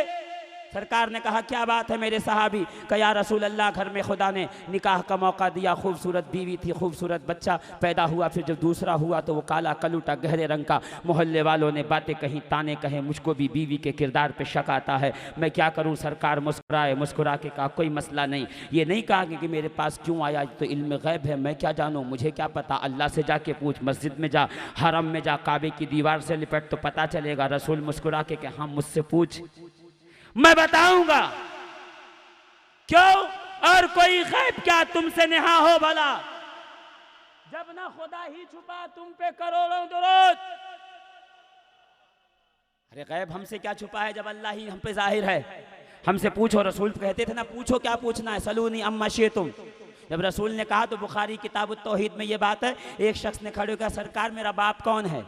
सरकार ने कहा क्या बात है मेरे सहाबी? कहा या रसूल अल्लाह, घर में खुदा ने निकाह का मौका दिया, खूबसूरत बीवी थी, खूबसूरत बच्चा पैदा हुआ, फिर जब दूसरा हुआ तो वो काला कलूटा गहरे रंग का। मोहल्ले वालों ने बातें कहीं, ताने कहे, मुझको भी बीवी के किरदार पे शक आता है, मैं क्या करूं? सरकार मुस्कुराए, मुस्कुरा के कहा कोई मसला नहीं। ये नहीं कहा कि मेरे पास क्यों आया, तो इल्म गैब है, मैं क्या जानूं, मुझे क्या पता, अल्लाह से जाके पूछ, मस्जिद में जा, हरम में जा, काबे की दीवार से लिपट तो पता चलेगा। रसूल मुस्कुरा के कहा हम, मुझसे पूछ, मैं बताऊंगा। क्यों? और कोई गैब क्या तुमसे नेहा हो भला? जब ना खुदा ही छुपा तुम पे करोड़ों दुरूद। अरे गैब हमसे क्या छुपा है जब अल्लाह ही हम पे जाहिर है। हमसे पूछो, रसूल कहते थे ना पूछो क्या पूछना है, सलूनी अम्मा शिअतुम। जब रसूल ने कहा तो बुखारी किताब तौहीद में ये बात है, एक शख्स ने खड़े होकर सरकार मेरा बाप कौन है?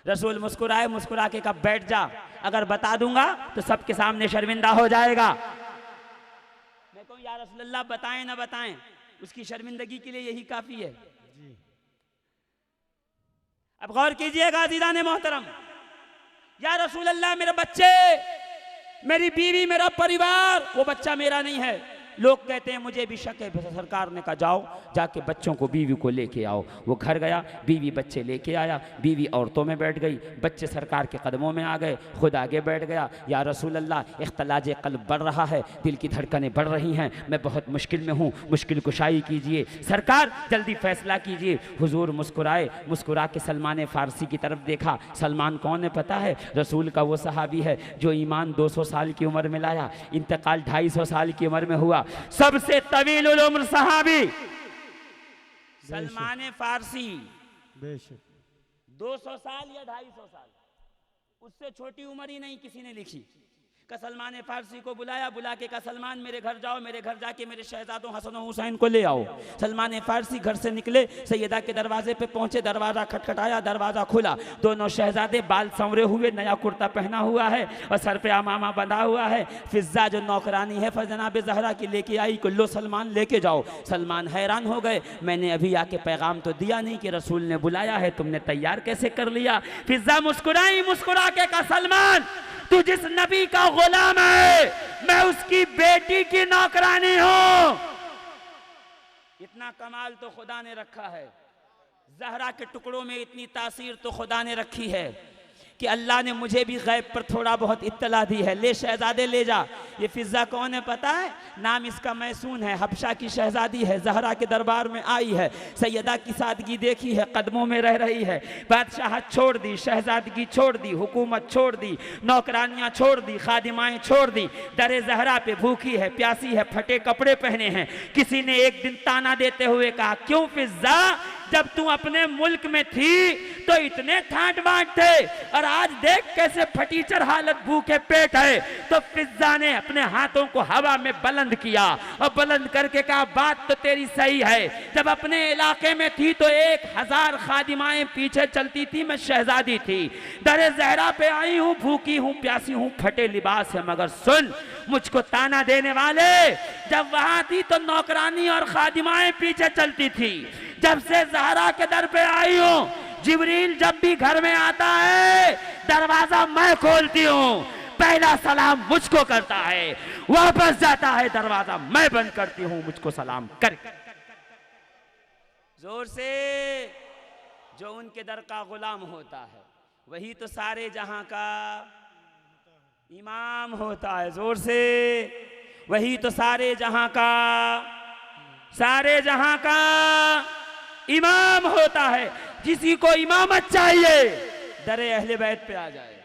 रसूल मुस्कुराए, मुस्कुरा के कहा बैठ जा, अगर बता दूंगा तो सबके सामने शर्मिंदा हो जाएगा। मैं कहूँ या रसूल अल्लाह बताएं ना बताएं, उसकी शर्मिंदगी के लिए यही काफी है। अब गौर कीजिएगा अज़ीज़ान मोहतरम, या रसूल अल्लाह मेरे बच्चे, मेरी बीवी, मेरा परिवार, वो बच्चा मेरा नहीं है। लोग कहते हैं मुझे भी शक है। सरकार ने कहा जाओ जाके बच्चों को, बीवी को लेके आओ। वो घर गया, बीवी बच्चे लेके आया, बीवी औरतों में बैठ गई, बच्चे सरकार के कदमों में आ गए, खुद आगे बैठ गया। या रसूल अल्लाह इख्तिलाज क़ल्ब बढ़ रहा है, दिल की धड़कनें बढ़ रही हैं, मैं बहुत मुश्किल में हूँ, मुश्किल कुशाई कीजिए, सरकार जल्दी फैसला कीजिए। हुजूर मुस्कुराए, मुस्कुरा के सलमान फ़ारसी की तरफ देखा। सलमान कौन है पता है? रसूल का वो सहाबी है जो ईमान 200 साल की उम्र में लाया, इंतकाल 250 साल की उम्र में हुआ। सबसे तवील उम्र सहाबी सलमान फारसी, 200 साल या 250 साल, उससे छोटी उम्र ही नहीं किसी ने लिखी। का सलमान फारसी को बुलाया, बुला के कहा सलमान मेरे घर जाओ, मेरे घर जाके मेरे शहजादों हसन और हुसैन को ले आओ। सलमान फारसी घर से निकले, सैयदा के दरवाजे पे पहुंचे, दरवाजा खटखटाया, दरवाजा खुला। दोनों शहजादे बाल संवरे हुए, नया कुर्ता पहना हुआ है और सर पे अमामा बंधा हुआ है। फिजा जो नौकरानी है फजनाब ज़हरा की लेके आई को लो सलमान लेके जाओ। सलमान हैरान हो गए, मैंने अभी आके पैगाम तो दिया नहीं कि रसूल ने बुलाया है, तुमने तैयार कैसे कर लिया? फिजा मुस्कुराई, मुस्कुरा के कहा सलमान तू जिस नबी का गुलाम है, मैं उसकी बेटी की नौकरानी हूं। इतना कमाल तो खुदा ने रखा है, ज़हरा के टुकड़ों में इतनी तासीर तो खुदा ने रखी है कि अल्लाह ने मुझे भी गैब पर थोड़ा बहुत इत्तला दी है। ले शहजादे ले जा। ये फिजा कौन है पता है? नाम इसका मैसून है, हबशा की शहजादी है, ज़हरा के दरबार में आई है, सैयदा की सादगी देखी है, कदमों में रह रही है, बादशाहत छोड़ दी, शहजादगी छोड़ दी, हुकूमत छोड़ दी, नौकरानियां छोड़ दी, खादिमाएं छोड़ दी, दरे ज़हरा पे भूखी है, प्यासी है, फटे कपड़े पहने हैं। किसी ने एक दिन ताना देते हुए कहा क्यों फिजा, जब तू अपने मुल्क में थी तो इतने ठाट बाट थे और आज देख कैसे फटीचर हालत, भूखे पेट है। तो फिजा ने अपने हाथों को हवा में बुलंद किया और बुलंद करके कहा बात तो तेरी सही है, जब अपने इलाके में थी तो 1000 खादिमाएं पीछे चलती थी, मैं शहजादी थी, दरे ज़हरा पे आई हूँ, भूखी हूँ, प्यासी हूँ, फटे लिबास है, मगर सुन मुझको ताना देने वाले, जब वहां थी तो नौकरानी और खादिमाएं पीछे चलती थी, जब से ज़हरा के दर पे आई हूं, जिब्रील जब भी घर में आता है दरवाजा मैं खोलती हूं, पहला सलाम मुझको करता है, वापस जाता है दरवाजा मैं बंद करती हूं, मुझको सलाम कर। जोर से, जो उनके दर का गुलाम होता है वही तो सारे जहां का इमाम होता है। जोर से, वही तो सारे जहां का इमाम होता है। जिसी को इमामत चाहिए दरे अहले बैत पे आ जाए।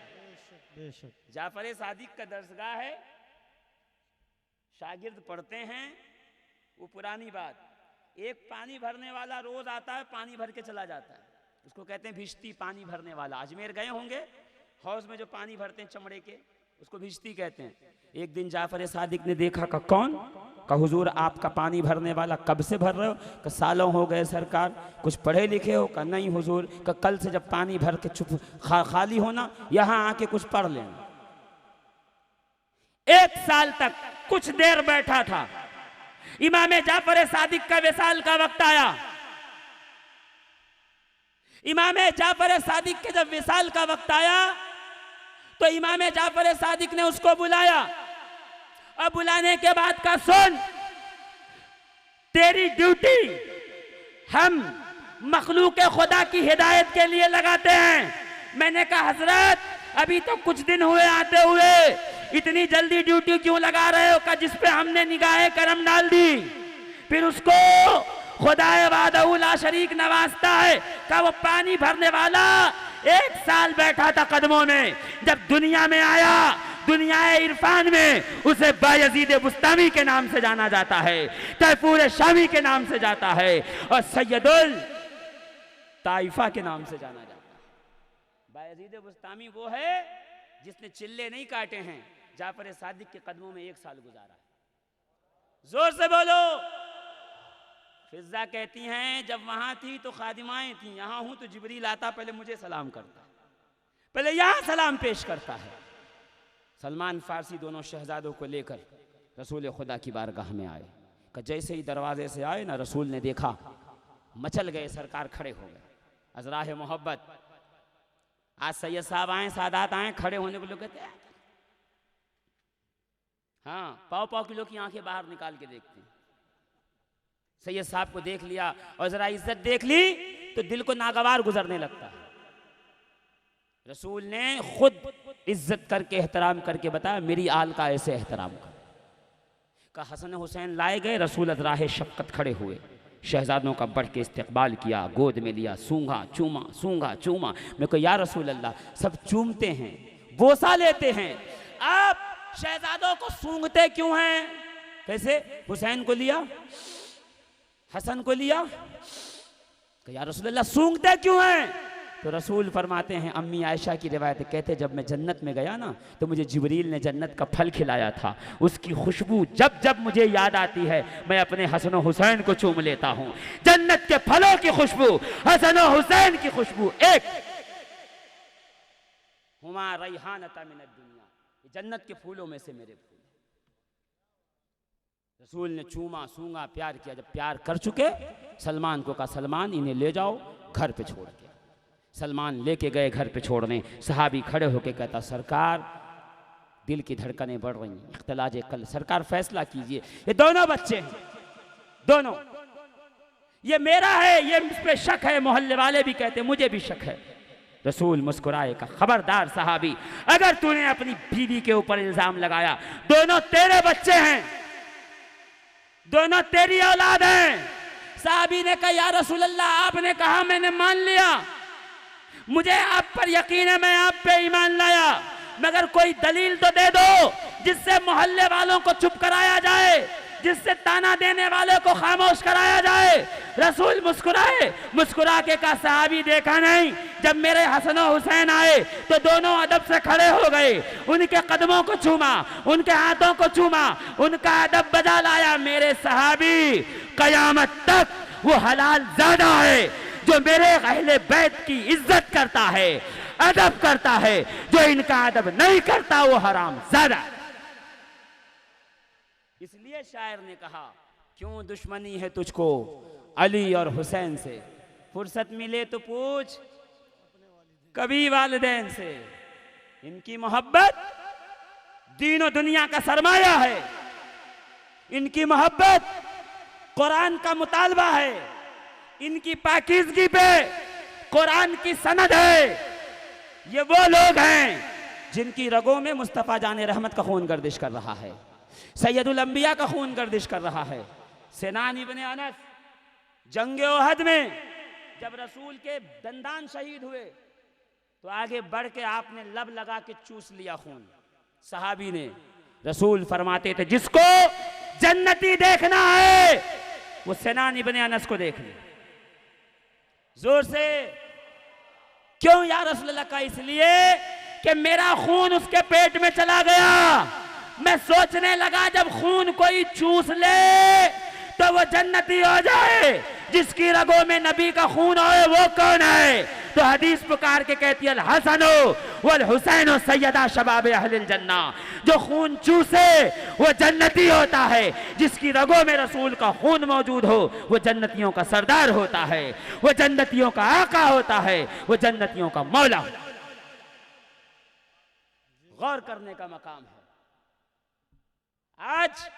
जाफर सादिक का दरसगाह है, शागिर्द पढ़ते हैं, वो पुरानी बात, एक पानी भरने वाला रोज आता है, पानी भर के चला जाता है, उसको कहते हैं भिश्ती, पानी भरने वाला। अजमेर गए होंगे, हौज में जो पानी भरते हैं चमड़े के, उसको भिश्ती कहते हैं। एक दिन जाफर सादिक ने देखा का कौन? का हुजूर आपका पानी भरने वाला कब से भर रहे हो? का सालों हो गए सरकार। कुछ पढ़े लिखे हो? का नहीं हुजूर। का कल से जब पानी भर के चुप खाली होना यहाँ आके कुछ पढ़ लेना। 1 साल तक कुछ देर बैठा था, इमाम जाफर सादिक का विसाल का वक्त आया। इमाम जाफर सादिक के जब विसाल का वक्त आया तो इमाम जाफर सादिक ने उसको बुलाया, और बुलाने के बाद का सुन, तेरी ड्यूटी हम मखलूक खुदा की हिदायत के लिए लगाते हैं। मैंने कहा हजरत अभी तो कुछ दिन हुए आते हुए, इतनी जल्दी ड्यूटी क्यों लगा रहे हो? का जिस पे हमने निगाहे करम डाल दी फिर उसको खुदाए वादहुला शरीक नवाजता है। का वो पानी भरने वाला 1 साल बैठा था कदमों में, जब दुनिया में आया दुनिया इरफान में उसे बायजीद बुस्तामी के नाम से जाना जाता है, तैफूर शामी के नाम से जाता है और सैयदुल ताइफा के नाम से जाना जाता है। बायजीद बुस्तामी वो है जिसने चिल्ले नहीं काटे हैं, जाफर सादिक के कदमों में 1 साल गुजारा है। जोर से बोलो। फिजा कहती हैं जब वहां थी तो खादिमाएं थी, यहां हूं तो जिब्रील आता पहले मुझे सलाम करता, पहले यहां सलाम पेश करता है। सलमान फारसी दोनों शहजादों को लेकर रसूल खुदा की बारगाह में आए। कि जैसे ही दरवाजे से आए ना, रसूल ने देखा मचल गए, सरकार खड़े हो गए। अजराह मोहब्बत, आज सैयद साहब आए, सादात आए, खड़े होने को लोग कहते हैं हाँ, पाव पाव किलो की आंखें बाहर निकाल के देखते हैं। सैयद साहब को देख लिया और जरा इज्जत देख ली तो दिल को नागवार गुजरने लगता है। रसूल ने खुद इज्जत करके एहतराम करके बताया, मेरी आल का ऐसे एहतराम कर। का हसन हुसैन लाए गए, रसूल अजराह शफ़क़त खड़े हुए, शहजादों का बढ़ के इस्तकबाल किया, गोद में लिया, सूंघा चूमा, सूंघा चूमा। मैं को या रसूल अल्लाह, सब चूमते हैं, बोसा लेते हैं, आप शहजादों को सूंघते क्यों हैं? कैसे? हुसैन को लिया, हसन को लिया, या रसूल अल्लाह सूंघते क्यों हैं? तो रसूल फरमाते हैं, अम्मी आयशा की रिवायत कहते जब मैं जन्नत में गया ना तो मुझे जिब्रील ने जन्नत का फल खिलाया था, उसकी खुशबू जब जब मुझे याद आती है मैं अपने हसन और हुसैन को चूम लेता हूँ। जन्नत के फलों की खुशबू, हसन और हुसैन की खुशबू एक। हुमा रैहानता मिनद दुनिया, जन्नत के फूलों में से मेरे फूल। रसूल ने चूमा, सूंघा, प्यार किया। जब प्यार कर चुके सलमान को कहा, सलमान इन्हें ले जाओ घर पे छोड़ के। सलमान लेके गए घर पे छोड़ने। सहाबी खड़े होके कहता, सरकार दिल की धड़कनें बढ़ रही हैं, इख्तिलाज कल, सरकार फैसला कीजिए। ये दोनों बच्चे हैं, दोनों, ये मेरा है, ये इस पे शक है, मोहल्ले वाले भी कहते मुझे भी शक है। रसूल मुस्कुराए का, खबरदार सहाबी, अगर तूने अपनी बीवी के ऊपर इल्जाम लगाया, दोनों तेरे बच्चे हैं, दोनों तेरी औलाद हैं। सहाबी ने कहा, या रसूल अल्लाह, आपने कहा, मैंने मान लिया, मुझे आप पर यकीन है, मैं आप पे ईमान लाया, मगर कोई दलील तो दे दो जिससे मोहल्ले वालों को चुप कराया जाए, जिससे ताना देने वाले को खामोश कराया जाए। रसूल मुस्कुराए, मुस्कुरा के कहा, सहाबी देखा नहीं, जब मेरे हसन और हुसैन आए तो दोनों अदब से खड़े हो गए, उनके कदमों को चूमा, उनके हाथों को चूमा, उनका अदब बजा लाया। मेरे सहाबी कयामत तक वो हलाल ज़ादा है जो मेरे अहले बैत की इज्जत करता है, अदब करता है। जो इनका अदब नहीं करता वो हराम ज़ादा। इसलिए शायर ने कहा, क्यों दुश्मनी है तुझको अली और हुसैन से, फुर्सत मिले तो पूछ कभी वालिदैन से। इनकी मोहब्बत दीन और दुनिया का सरमाया है, इनकी मोहब्बत कुरान का मुतालबा है, इनकी पाकीज़गी पे कुरान की सनद है। ये वो लोग हैं जिनकी रगों में मुस्तफ़ा जान रहमत का खून गर्दिश कर रहा है, सैयदुल अंबिया का खून गर्दिश कर रहा है। सिनान इब्ने अनस जंग ओहद में जब रसूल के दंदान शहीद हुए तो आगे बढ़ के आपने लब लगा के चूस लिया खून। सहाबी ने, रसूल फरमाते थे जिसको जन्नती देखना है वो सिनान इब्ने अनस को देख ले। जोर से क्यों या रसूल अल्लाह का? इसलिए कि मेरा खून उसके पेट में चला गया। मैं सोचने लगा जब खून कोई चूस ले तो वो जन्नती हो जाए। जिसकी रगों में नबी का खून होए वो कौन है? तो हदीस पुकार के कहती है, अल हसनो वल हुसैनो सैयदा शबाब अहलिल जन्ना। जो खून चूसे वो जन्नती होता है, जिसकी रगों में रसूल का खून मौजूद हो वो जन्नतियों का सरदार होता है, वो जन्नतियों का आका होता है, वो जन्नतियों का मौला। गौर करने का मकाम है। आज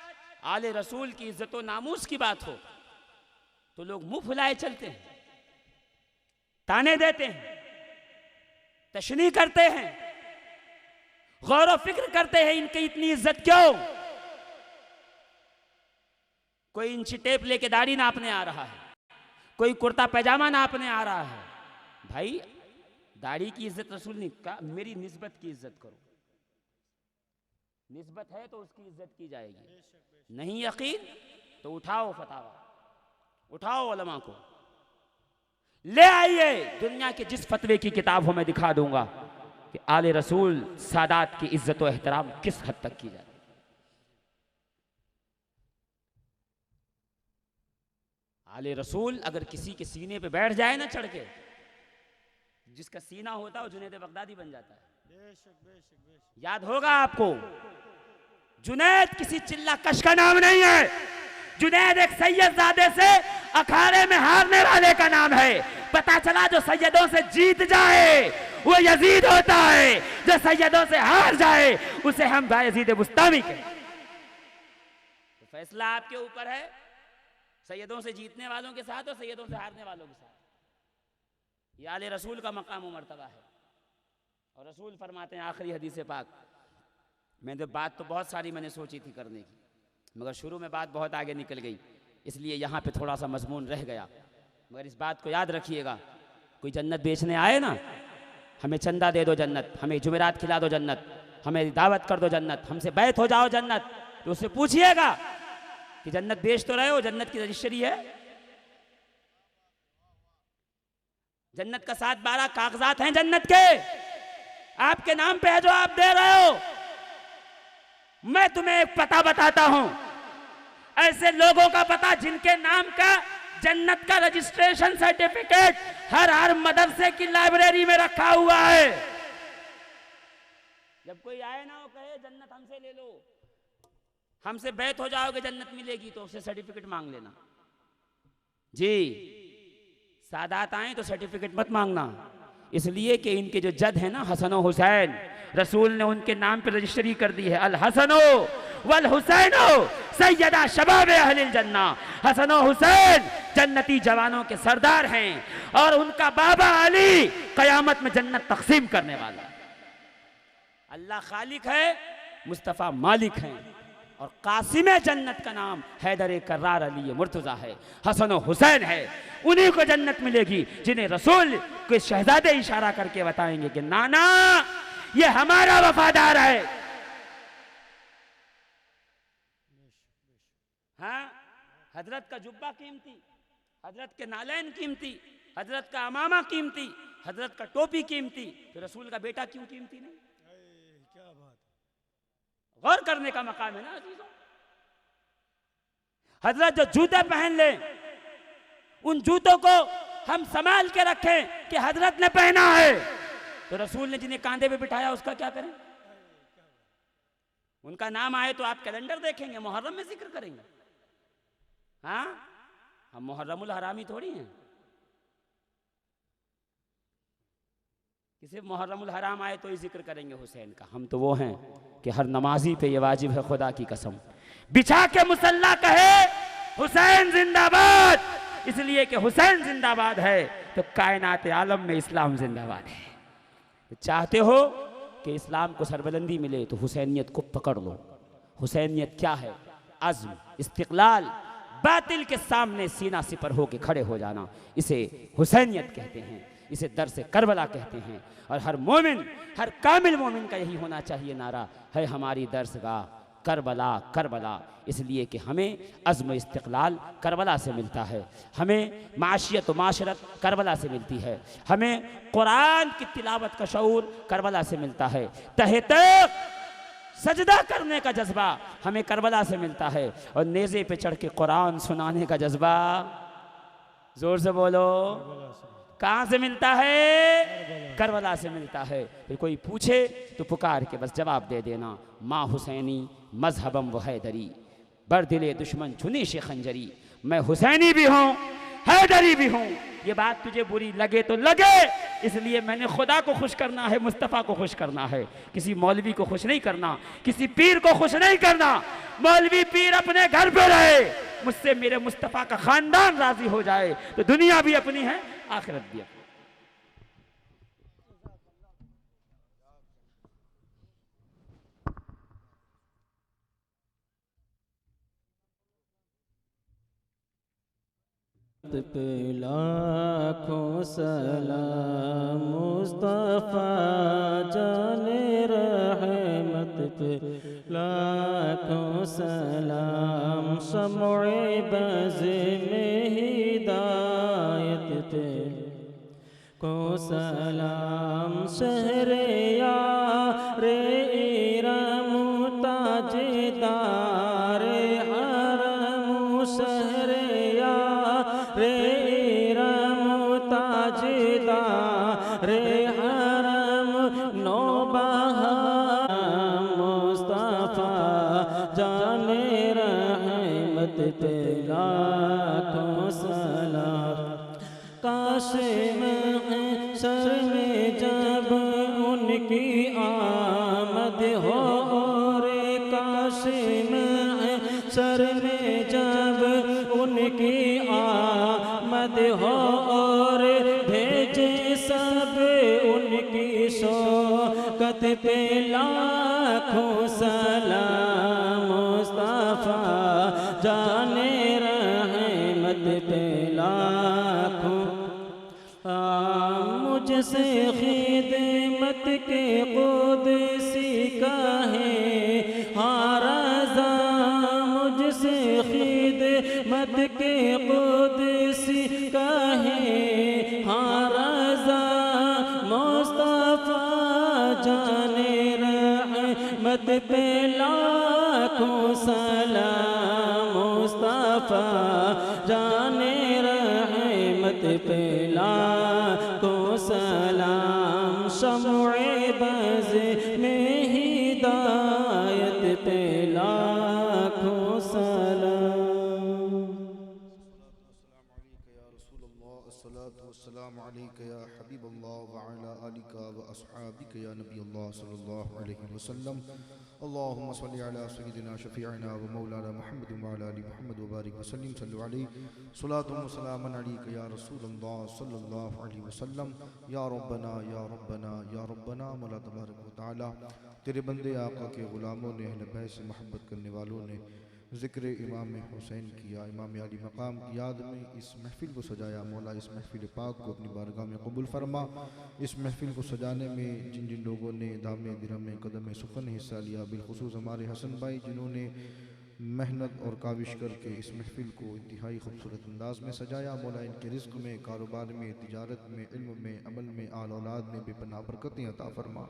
आले रसूल की इज्जत व नामूस की बात हो तो लोग मुंह फुलाए चलते हैं, ताने देते हैं, तशनी करते हैं, गौर व फिक्र करते हैं इनकी इतनी इज्जत क्यों। कोई इंची टेप लेके दाढ़ी नापने आ रहा है, कोई कुर्ता पैजामा नापने आ रहा है। भाई दाढ़ी की इज्जत रसूल ने कहा मेरी निस्बत की इज्जत करो। निस्बत है तो उसकी इज्जत की जाएगी, नहीं यकीन तो उठाओ फतावा, उठाओ उलमा को ले आइए। दुनिया के जिस फतवे की किताब हो मैं दिखा दूंगा कि आले रसूल सादात की इज्जत व एहतराम किस हद तक की जाती है। आले रसूल अगर किसी के सीने पे बैठ जाए ना चढ़ के, जिसका सीना होता है वो जुनैद बगदादी बन जाता है। याद होगा आपको, जुनैद किसी चिल्ला कश का नाम नहीं है। जुनैद एक सैयदजादे से अखाड़े में हारने वाले का नाम है। पता चला जो सैयदों से जीत जाए वो यजीद होता है, जो सैयदों से हार जाए उसे हम बायजीद बुस्तामी कहते हैं। तो फैसला आपके ऊपर है, सैयदों से जीतने वालों के साथ और सैयदों से हारने वालों के साथ। ये आले रसूल का मकाम व मर्तबा है। और रसूल फरमाते हैं आखिरी हदीस पाक, मैंने बात तो बहुत सारी मैंने सोची थी करने की, मगर शुरू में बात बहुत आगे निकल गई, इसलिए यहाँ पे थोड़ा सा मजमून रह गया। मगर इस बात को याद रखिएगा, कोई जन्नत बेचने आए ना, हमें चंदा दे दो जन्नत, हमें जुमेरात खिला दो जन्नत, हमें दावत कर दो जन्नत, हमसे बैत हो जाओ जन्नत, तो उससे पूछिएगा कि जन्नत बेच तो रहे हो, जन्नत की रजिस्ट्री है? जन्नत का 7-12 कागजात हैं जन्नत के, आपके नाम पे है जो आप दे रहे हो। मैं तुम्हें एक पता बताता हूं, ऐसे लोगों का पता जिनके नाम का जन्नत का रजिस्ट्रेशन सर्टिफिकेट हर मदरसे की लाइब्रेरी में रखा हुआ है। जब कोई आए ना वो कहे जन्नत हमसे ले लो, हमसे बैत हो जाओगे जन्नत मिलेगी, तो उससे सर्टिफिकेट मांग लेना। जी सादात आए तो सर्टिफिकेट मत मांगना, इसलिए कि इनके जो जद है ना हसन और हुसैन, रसूल ने उनके नाम पे रजिस्ट्री कर दी है, अल हसनो वल हुसैनो सैयदा शबाब अहलिल जन्ना। हसन और हुसैन जन्नती जवानों के सरदार हैं और उनका बाबा अली कयामत में जन्नत तकसीम करने वाला। अल्लाह खालिक है, मुस्तफ़ा मालिक हैं, और कासिम जन्नत का नाम हैदर कर्रार अली मुर्तजा है, हसन और हुसैन है। उन्हीं को जन्नत मिलेगी जिन्हें रसूल के शहजादे इशारा करके बताएंगे कि नाना ये हमारा वफादार है। हाँ, हजरत का जुब्बा कीमती, हजरत के नालैन कीमती, हजरत का अमामा कीमती, हजरत का टोपी कीमती, तो रसूल का बेटा क्यों कीमती नहीं? क्या बात, गौर करने का मकाम है ना अजीजों। हजरत जो जूते पहन ले, उन जूतों को हम संभाल के रखें कि हजरत ने पहना है, तो रसूल ने जिन्हें कांधे पे बिठाया उसका क्या करें? उनका नाम आए तो आप कैलेंडर देखेंगे, मुहर्रम में जिक्र करेंगे। हाँ, हम मुहर्रमुल हरामी थोड़ी हैं कि सिर्फ मुहर्रमुल हराम आए तो ही जिक्र करेंगे हुसैन का। हम तो वो हैं कि हर नमाजी पे ये वाजिब है खुदा की कसम, बिछा के मुसल्ला कहे हुसैन जिंदाबाद, इसलिए कि हुसैन जिंदाबाद है तो कायनात आलम में इस्लाम जिंदाबाद है। तो चाहते हो कि इस्लाम को सरबलंदी मिले तो हुसैनियत को पकड़ लो। हुसैनियत क्या है? अज़्म, इस्तिक़लाल, बातिल के सामने सीना सिपर होके खड़े हो जाना, इसे हुसैनियत कहते हैं, इसे दर्स करबला कहते हैं। और हर मोमिन, हर कामिल मोमिन का यही होना चाहिए नारा है हमारी दर्सगाह करबला करबला, इसलिए कि हमें अज़्म इस्तिक़लाल करबला से मिलता है, हमें माशियत व माशरत करबला से मिलती है, हमें कुरान की तिलावत का शऊर करबला से मिलता है, तहे तक सजदा करने का जज्बा हमें करबला से मिलता है, और नेज़े पे चढ़ के कुरान सुनाने का जज्बा, जोर से बोलो, कहाँ से मिलता है? करबला से मिलता है। फिर कोई पूछे तो पुकार के बस जवाब दे देना, माँ हुसैनी मजहबम व हैदरी, बर दिले दुश्मन चुनी शे खंजरी। मैं हुसैनी भी हूँ, हैदरी भी हूं। ये बात तुझे बुरी लगे तो लगे, इसलिए मैंने खुदा को खुश करना है, मुस्तफ़ा को खुश करना है। किसी मौलवी को खुश नहीं करना, किसी पीर को खुश नहीं करना। मौलवी पीर अपने घर पे रहे, मुझसे मेरे मुस्तफ़ा का खानदान राजी हो जाए तो दुनिया भी अपनी है, आखिरत भी अपनी। पे लाखों सलाम मुस्तफ़ा जाने रहमत पे लाखों सलाम शम्ए बज़ में हिदायत पे को सलाम शहरे यारे इरम ताजदार हरम शहरे रे रम ताजदार हरम नौबहा मुस्तफ़ा जाने रहमत पे लाखों सलाम। काशिम सर में जब उनकी आमद हो रे काशिम सर में जब उनकी आमद हो और भेजे सब उनकी शौकत पे लाखों सलाम मुस्तफ़ा जाने रहमत पे लाखों। मुझसे खिदमत के क़ुदसी कहे हाँ रज़ा, मुझसे खिदमत के क़ुदसी कहे हाँ रज़ा। मुस्तफ़ा जाने रहमत पे लाखों सलाम मुस्तफ़ा जाने रहमत पे लाखों सलाम शम्ए बज़ में हिदायत पे लाखों सलाम। अस्सलामु अलैका या हबीबल्लाह व अला आलिका व अस्हाबिका या नबील्लाह सल्लल्लाहु अलैहि वसल्लम। अल्लाहुम्मा सल्लि अला सय्यिदिना शफीअना व मौलाना मुहम्मद व अला आलि मुहम्मद व बारिक व सल्लिम सल्लु अलैहि सलातु व सलामन अलैका या रसूलल्लाह सल्लल्लाहु अलैहि वसल्लम। या रब्बना या रब्बना या रब्बना मौला तबारक व तआला, तेरे बंदे आका के ग़ुलामों ने, अहले बैत से मोहब्बत करने वालों ने ज़िक्र इमाम हुसैन किया, इमाम अली मकाम की याद में इस महफ़िल को सजाया। मौला इस महफ़िल पाक को अपनी बारगाह में कबूल फरमा। इस महफ़िल को सजाने में जिन जिन लोगों ने दामे दिरमे कदम सुखन हिस्सा लिया, बिलखुसूस हमारे हसन भाई जिन्होंने मेहनत और काविश करके इस महफ़िल को इंतहाई खूबसूरत अंदाज में सजाया। मौला इनके रिज़्क़ में, कारोबार में, तिजारत में, इल्म में, अमल में, आल औलाद में बेपनाह बरकतें अता फरमा।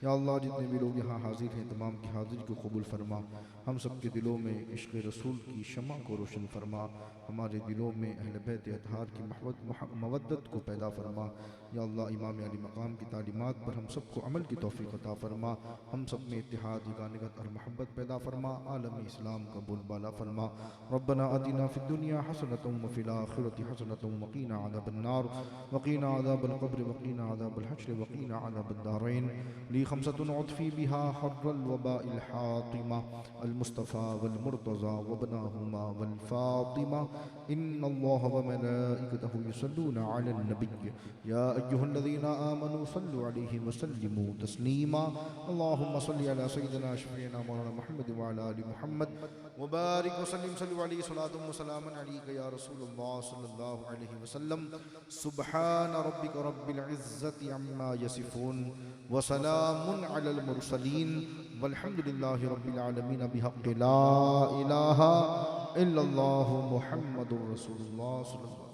या अल्लाह, जितने भी लोग यहाँ हाजिर हैं तमाम की हाजिरी को कबूल फरमा। हम सब के दिलों में इश्क़ रसूल की शमा को रोशन फरमा। हमारे दिलों में अहले बैत अतहार की मवद्दत को पैदा फरमा। या अल्लाह, इमाम अली मकाम की तालीमात पर हम सबको अमल की तौफ़ीक़ अता फरमा। हम सब में इत्तिहाद, यगानियत और मोहब्बत पैदा फरमा। आलम इस्लाम का बोलबाला फरमा। रब्बना आतिना फिद दुनिया हसनतम व फिल आखिरति हसनतम व क़ीना अज़ाबन्नार व क़ीना अज़ाबल क़ब्र व क़ीना अज़ाबल हश्र व क़ीना अज़ाबद दारैन। ली खमसतुन उत्फ़ी बिहा हर्रल वबाइल हातिमा अल मुस्तफ़ा वल मुर्तज़ा व बनाहुमा वल फ़ातिमा। इन्नल्लाह व मलाइकतहु युसल्लूना अलन नबी या अय्युहल्लज़ीना आमनू सल्लु अलैहि व सल्लिमू तस्लीमा। अल्लाहुम्मा सल्लि अला सय्यिदिना शफ़ीना मौलाना मुहम्मद व अला आलि मुहम्मद व बारिक व सल्लिम सल्लु अलैहि सलातुम व सलामन अलैका या रसूलल्लाह सल्लल्लाहु अलैहि वसल्लम। सुब्हान रब्बिका रब्बिल इज़्ज़ति अम्मा यसिफून व सलामुन अलल मुरसलीन वल्हम्दुलिल्लाहि रब्बिल आलमीन बिहक़्क़ि ला इलाहा इल्लल्लाहु मुहम्मदुर रसूलुल्लाह सल्लल्लाहु।